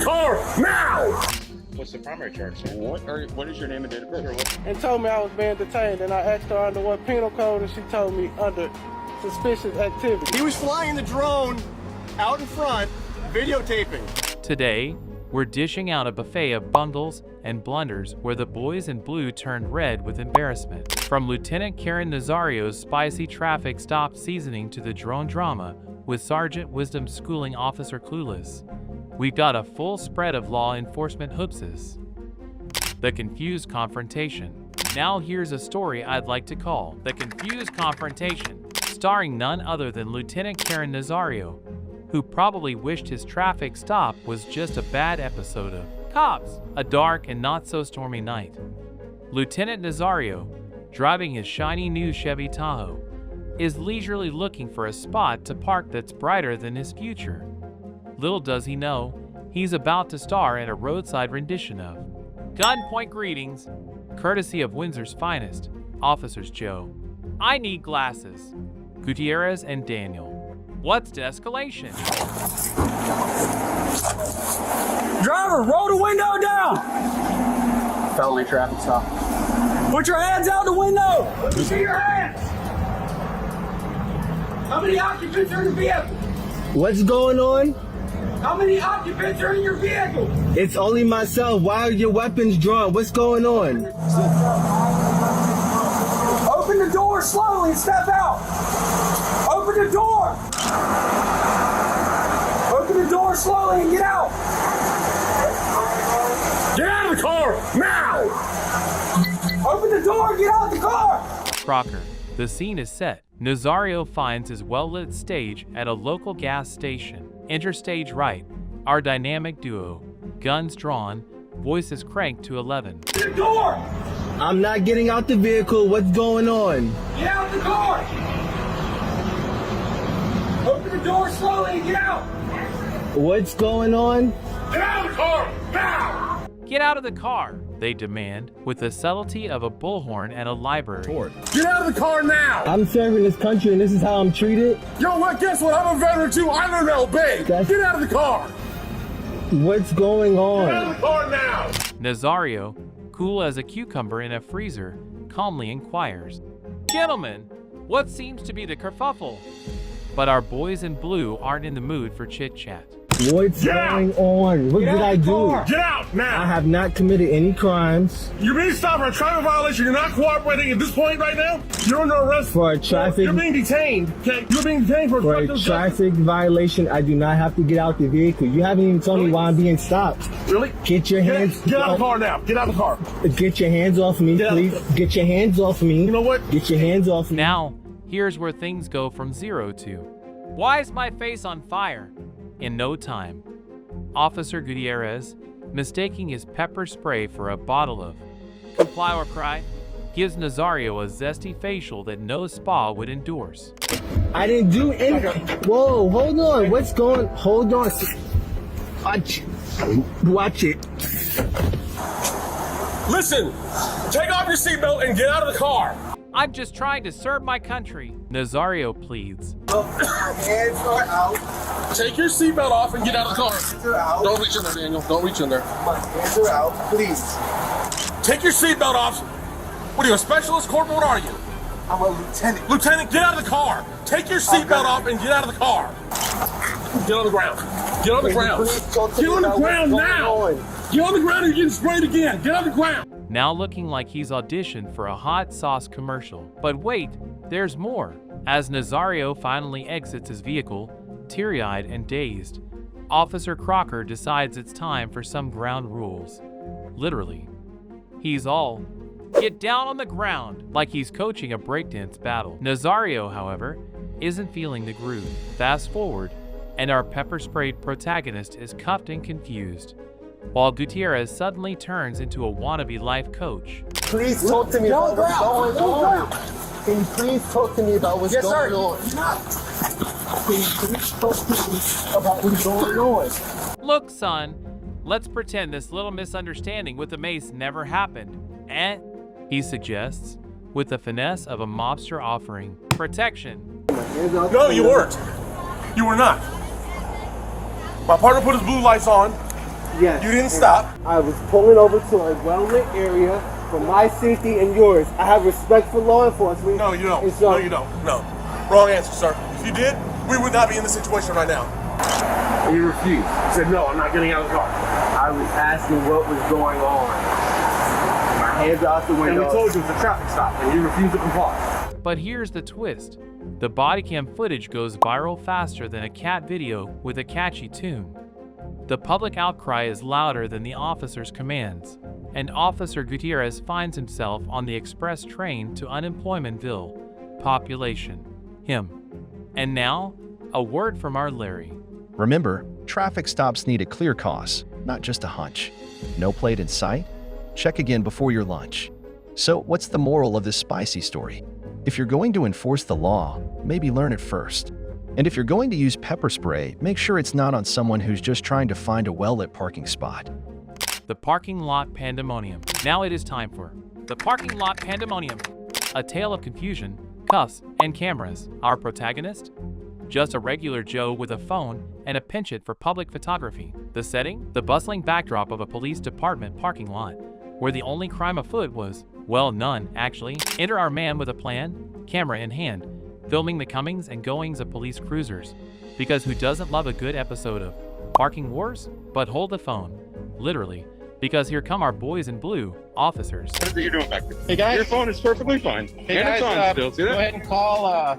car now! What's the primary charge, sir? What is your name and date of birth? And told me I was being detained, and I asked her under what penal code, and she told me under suspicious activity. He was flying the drone out in front, videotaping. Today, we're dishing out a buffet of bundles and blunders where the boys in blue turned red with embarrassment. From Lieutenant Karen Nazario's spicy traffic stop seasoning to the drone drama with Sergeant Wisdom schooling Officer Clueless, we've got a full spread of law enforcement hoopses. The Confused Confrontation. Now here's a story I'd like to call The Confused Confrontation, starring none other than Lieutenant Karen Nazario, who probably wished his traffic stop was just a bad episode of Cops, a dark and not-so-stormy night. Lieutenant Nazario, driving his shiny new Chevy Tahoe, is leisurely looking for a spot to park that's brighter than his future. Little does he know, he's about to star in a roadside rendition of Gunpoint Greetings, courtesy of Windsor's finest, Officers Joe, I Need Glasses, Gutierrez and Daniel. What's the escalation? Driver, roll the window down! Felony traffic stop. Put your hands out the window! Let me see your hands! How many occupants are in the vehicle? What's going on? How many occupants are in your vehicle? It's only myself. Why are your weapons drawn? What's going on? Open the door slowly and step out. Open the door. Open the door slowly and get out. Get out of the car now. Open the door and get out of the car. Crocker. The scene is set. Nazario finds his well-lit stage at a local gas station. Enter stage right, our dynamic duo. Guns drawn, voices cranked to 11. Get the door. I'm not getting out the vehicle. What's going on? Get out the car. Open the door slowly and get out. What's going on? Get out of the car now. Get out of the car, they demand, with the subtlety of a bullhorn at a library. Get out of the car now. I'm serving this country and this is how I'm treated? Yo, what? Guess what? I'm a veteran too. I learned to obey. Get out of the car. What's going on? Get out of the car now. Nazario, cool as a cucumber in a freezer, calmly inquires, Gentlemen, what seems to be the kerfuffle? But our boys in blue aren't in the mood for chit-chat. What's going on? What did I do? Get out now. I have not committed any crimes. You're being stopped for a traffic violation. You're not cooperating at this point right now. You're under arrest. For a traffic... You're being detained. Okay? You're being detained for a traffic violation. I do not have to get out the vehicle. You haven't even told me why I'm being stopped. Really? Get your hands... Get out of the car now. Get out of the car. Get your hands off me, please. Get your hands off me. You know what? Get your hands off me. Now, here's where things go from 0 to... Why is my face on fire? In no time, Officer Gutierrez, mistaking his pepper spray for a bottle of Comply or Cry, gives Nazario a zesty facial that no spa would endorse. I didn't do anything. Whoa, hold on. What's going... Hold on. Watch it. Listen, take off your seatbelt and get out of the car. I'm just trying to serve my country, Nazario pleads. Hands are out. Take your seatbelt off and get out of the car. Hands are out. Don't reach in there, Daniel. Don't reach in there. Hands are out, please. Take your seatbelt off. What are you, a specialist, corporal? What are you? I'm a lieutenant. Lieutenant, get out of the car. Take your seatbelt off and get out of the car. Get on the ground. Get on the ground. Get on the ground now. Get on the ground or you're getting sprayed again. Get on the ground. Now looking like he's auditioned for a hot sauce commercial. But wait, there's more. As Nazario finally exits his vehicle, teary-eyed and dazed, Officer Crocker decides it's time for some ground rules. Literally. He's all, get down on the ground, like he's coaching a breakdance battle. Nazario, however, isn't feeling the groove. Fast forward, and our pepper-sprayed protagonist is cuffed and confused, while Gutierrez suddenly turns into a wannabe life coach. Please talk to me about what's going on. Can you please talk to me about what's going on? Can you please talk to me about what's going on? Look, son, let's pretend this little misunderstanding with the mace never happened. He suggests, with the finesse of a mobster offering protection. No, you weren't. You were not. My partner put his blue lights on. Yes. You didn't stop. I was pulling over to a well-lit area for my safety and yours. I have respect for law enforcement. No, you don't. And so, No, you don't. No. Wrong answer, sir. If you did, we would not be in this situation right now. And you refused. You said, no, I'm not getting out of the car. I was asking what was going on. My hands out the And window. we told you it was a traffic stop, and you refused to comply. But here's the twist. The body cam footage goes viral faster than a cat video with a catchy tune. The public outcry is louder than the officer's commands, and Officer Gutierrez finds himself on the express train to Unemploymentville. Population. Him. And now, a word from our Larry. Remember, traffic stops need a clear cause, not just a hunch. No plate in sight? Check again before your lunch. So, what's the moral of this spicy story? If you're going to enforce the law, maybe learn it first. And if you're going to use pepper spray, make sure it's not on someone who's just trying to find a well-lit parking spot. The parking lot pandemonium. Now it is time for the parking lot pandemonium. A tale of confusion, cuffs, and cameras. Our protagonist? Just a regular Joe with a phone and a penchant for public photography. The setting? The bustling backdrop of a police department parking lot, where the only crime afoot was, well, none, actually. Enter our man with a plan, camera in hand, filming the comings and goings of police cruisers. Because who doesn't love a good episode of Parking Wars? But hold the phone. Literally. Because here come our boys in blue, officers. What are you doing back there? Hey guys. Your phone is perfectly fine. Hey and guys, it's on still. See go that? ahead and call.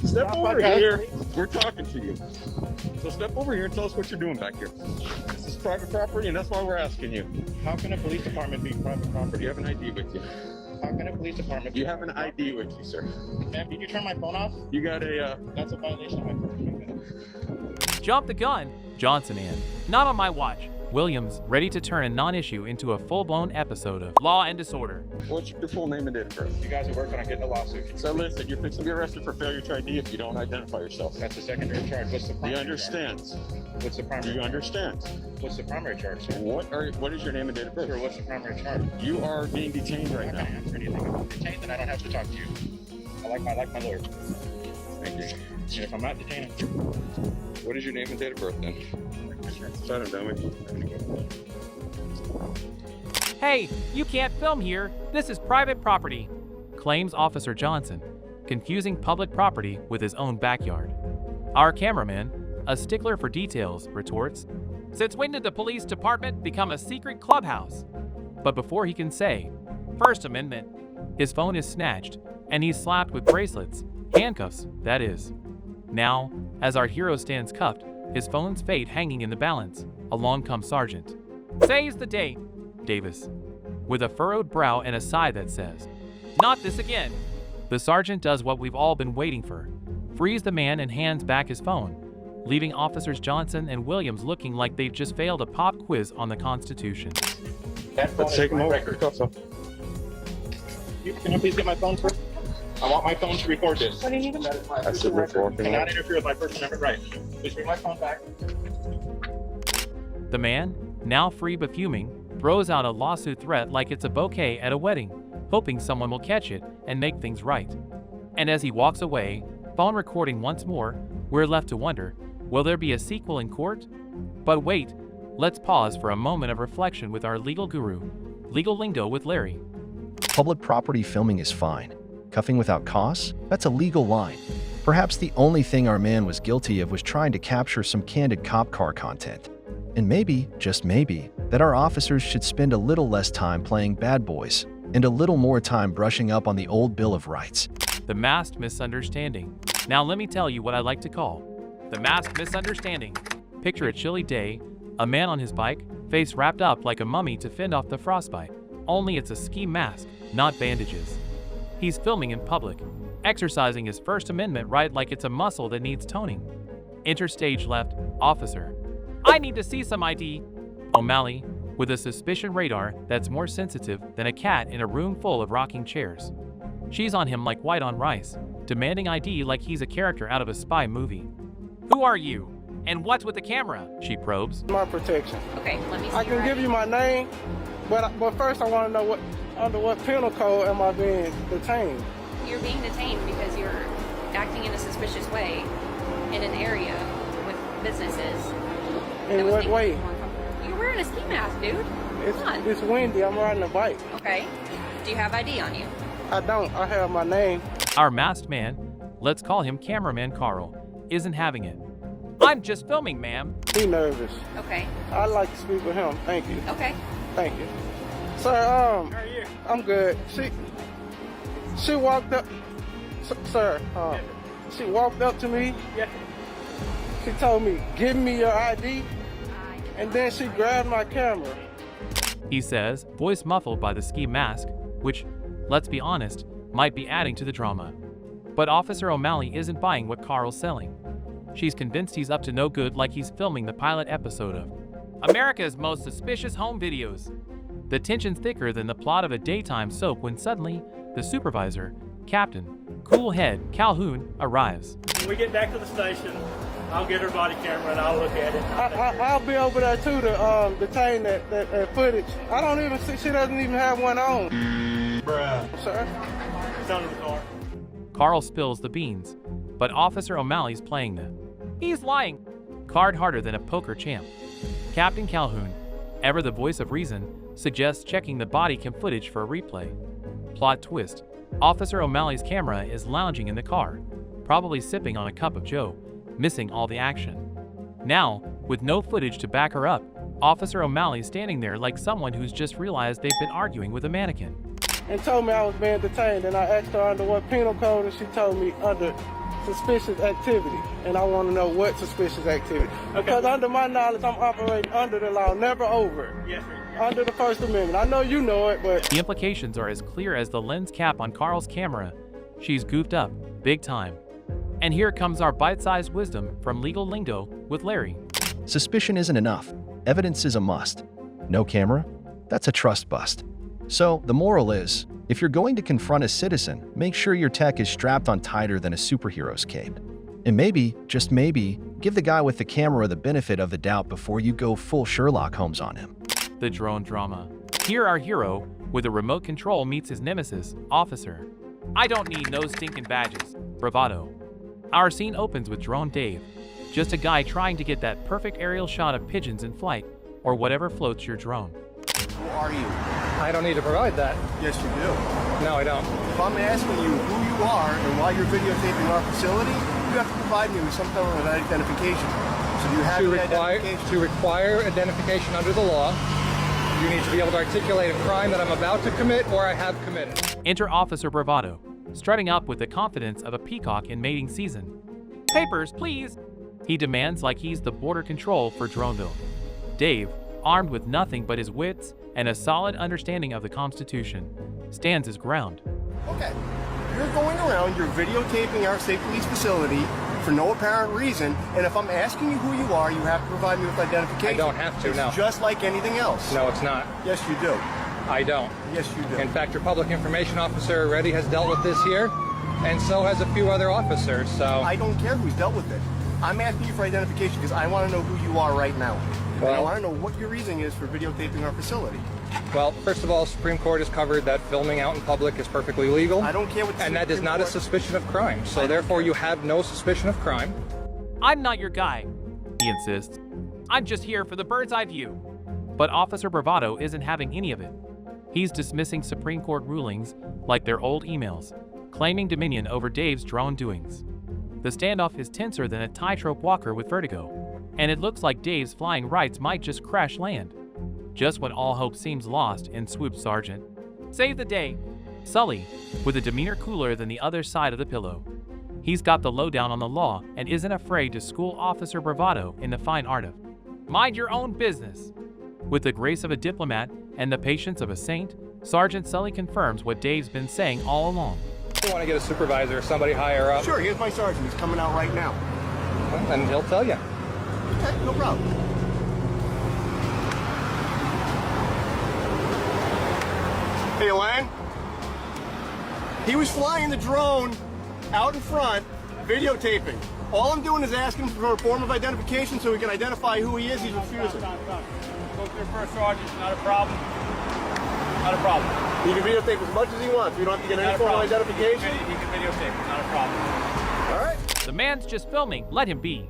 Step Stop over by, here. We're talking to you. So step over here and tell us what you're doing back here. This is private property, and that's why we're asking you. How can a police department be private Do property? you have an ID with you? How can a police department? You have an ID with you, sir. Ma'am, did you turn my phone off? You got a, That's a violation of my First Amendment. Jump the gun, Johnson and not on my watch. Williams, ready to turn a non-issue into a full-blown episode of Law and Disorder. what's your full name and date of birth? You guys are working on getting a lawsuit. So listen, you're fixing to be arrested for failure to ID if you don't identify yourself. That's a secondary charge. What's the Do primary you understand? charge? What's the Do primary you charge? understand? What's the primary charge, sir? What is your name and date of birth? Sir, what's the primary charge? You are being detained I'm right not now. gonna answer anything. If I'm detained, then I don't have to talk to you. I like my lawyer. Thank you. And if I'm not detained, What is your name and date of birth then? Shut him down with you. Hey, you can't film here. This is private property, claims Officer Johnson, confusing public property with his own backyard. Our cameraman, a stickler for details, retorts, since when did the police department become a secret clubhouse? But before he can say, First Amendment, his phone is snatched, and he's slapped with bracelets, handcuffs, that is. Now, as our hero stands cuffed, his phone's fate hanging in the balance, along comes Sergeant. Say's the date, Davis, with a furrowed brow and a sigh that says, not this again. The sergeant does what we've all been waiting for, frees the man and hands back his phone, leaving Officers Johnson and Williams looking like they've just failed a pop quiz on the Constitution. that phone Let's is take him my over. record. Can I please get my phone first? I want my phone to record this. What do you need? That is my That's official what we're record. talking Cannot about. interfere with my First Amendment right. Please bring my phone back. The man, now free but fuming, throws out a lawsuit threat like it's a bouquet at a wedding, hoping someone will catch it and make things right. And as he walks away, phone recording once more, we're left to wonder, will there be a sequel in court? But wait, let's pause for a moment of reflection with our legal guru, Legal Lingo with Larry. Public property filming is fine. Cuffing without cause? That's a legal line. Perhaps the only thing our man was guilty of was trying to capture some candid cop car content. And maybe, just maybe, that our officers should spend a little less time playing bad boys and a little more time brushing up on the old Bill of Rights. The masked misunderstanding. Now let me tell you what I like to call the masked misunderstanding. Picture a chilly day, a man on his bike, face wrapped up like a mummy to fend off the frostbite. Only it's a ski mask, not bandages. He's filming in public, exercising his First Amendment right like it's a muscle that needs toning. Enter stage left, officer. I need to see some ID. O'Malley, with a suspicion radar that's more sensitive than a cat in a room full of rocking chairs. She's on him like white on rice, demanding ID like he's a character out of a spy movie. Who are you? And what's with the camera? She probes. My protection. Okay, let me see. I can give you my name, but first I want to know under what penal code am I being detained? You're being detained because you're acting in a suspicious way in an area with businesses. In that would what make way? you more comfortable. You were wearing a ski mask, dude. Come on. It's windy. I'm riding a bike. Okay. Do you have ID on you? I don't. I have my name. Our masked man, let's call him cameraman Carl, isn't having it. I'm just filming, ma'am. He nervous. Okay. I'd like to speak with him. Thank you. Okay. Thank you. Sir, How are you? I'm good. She walked up, sir, she walked up to me. Yeah. She told me, give me your ID, and then she grabbed my camera. He says, voice muffled by the ski mask, which, let's be honest, might be adding to the drama. But Officer O'Malley isn't buying what Carl's selling. She's convinced he's up to no good, like he's filming the pilot episode of America's Most Suspicious Home Videos. The tension's thicker than the plot of a daytime soap when suddenly, the supervisor, Captain Cool Head Calhoun, arrives. When we get back to the station, I'll get her body camera and I'll look at it. I'll be over there too to detain that footage. I don't even see, she doesn't even have one on. Bruh. Sir? It's under the car. Carl spills the beans, but Officer O'Malley's playing them. He's lying. Card harder than a poker champ. Captain Calhoun, ever the voice of reason, suggests checking the body cam footage for a replay. Plot twist. Officer O'Malley's camera is lounging in the car, probably sipping on a cup of joe, missing all the action. Now, with no footage to back her up, Officer O'Malley's standing there like someone who's just realized they've been arguing with a mannequin. And told me I was being detained, and I asked her under what penal code, and she told me under suspicious activity. And I want to know what suspicious activity. Because under my knowledge, I'm operating under the law, never over. Yes, sir. Under the First Amendment. I know you know it, but The implications are as clear as the lens cap on Carl's camera. She's goofed up, big time. And here comes our bite-sized wisdom from Legal Lingo with Larry. Suspicion isn't enough. Evidence is a must. No camera? That's a trust bust. So, the moral is, if you're going to confront a citizen, make sure your tech is strapped on tighter than a superhero's cape. And maybe, just maybe, give the guy with the camera the benefit of the doubt before you go full Sherlock Holmes on him. The drone drama. Here our hero, with a remote control, meets his nemesis, Officer. I don't need no stinking badges. Bravado. Our scene opens with Drone Dave, just a guy trying to get that perfect aerial shot of pigeons in flight, or whatever floats your drone. Who are you? I don't need to provide that. Yes, you do. No, I don't. If I'm asking you who you are and why you're videotaping our facility, you have to provide me with some kind of identification. So do you have any identification? To require identification under the law, you need to be able to articulate a crime that I'm about to commit or I have committed. Enter Officer Bravado, strutting up with the confidence of a peacock in mating season. Papers, please! He demands like he's the border control for Droneville. Dave, armed with nothing but his wits and a solid understanding of the Constitution, stands his ground. Okay. You're going around, you're videotaping our state police facility for no apparent reason, and if I'm asking you who you are, you have to provide me with identification. I don't have to, no. It's just like anything else. No, it's not. Yes, you do. I don't. Yes, you do. In fact, your public information officer already has dealt with this here, and so has a few other officers, so... I don't care who's dealt with it. I'm asking you for identification because I want to know who you are right now. And I want to know what your reasoning is for videotaping our facility. Well, first of all, Supreme Court has covered that filming out in public is perfectly legal. I don't care what the And that is not a suspicion of crime, so therefore you have no suspicion of crime. I'm not your guy, he insists. I'm just here for the bird's eye view. But Officer Bravado isn't having any of it. He's dismissing Supreme Court rulings like they're old emails, claiming dominion over Dave's drone doings. The standoff is tenser than a tightrope walker with vertigo, and it looks like Dave's flying rights might just crash land. Just when all hope seems lost, in swoops Sergeant. Save the day! Sully, with a demeanor cooler than the other side of the pillow. He's got the lowdown on the law and isn't afraid to school Officer Bravado in the fine art of mind your own business. With the grace of a diplomat and the patience of a saint, Sergeant Sully confirms what Dave's been saying all along. You want to get a supervisor or somebody higher up? Sure, here's my sergeant. He's coming out right now. Well, then he'll tell you. Okay, no problem. Hey, Elaine. He was flying the drone out in front, videotaping. All I'm doing is asking for a form of identification so we can identify who he is. He's refusing. Go through first sergeant, not a problem. Not a problem. He can videotape as much as he wants. We don't have to get any form of identification. He can videotape, not a problem. All right. The man's just filming, let him be.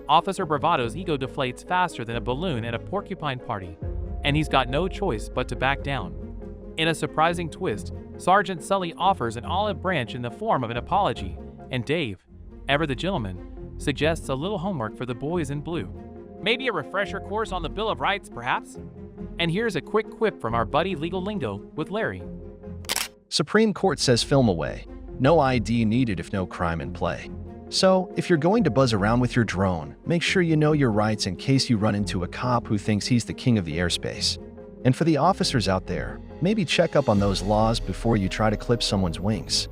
Officer Bravado's ego deflates faster than a balloon at a porcupine party, and he's got no choice but to back down. In a surprising twist, Sergeant Sully offers an olive branch in the form of an apology, and Dave, ever the gentleman, suggests a little homework for the boys in blue. Maybe a refresher course on the Bill of Rights, perhaps? And here's a quick quip from our buddy Legal Lingo with Larry. Supreme Court says film away. No ID needed if no crime in play. So, if you're going to buzz around with your drone, make sure you know your rights in case you run into a cop who thinks he's the king of the airspace. And for the officers out there, maybe check up on those laws before you try to clip someone's wings.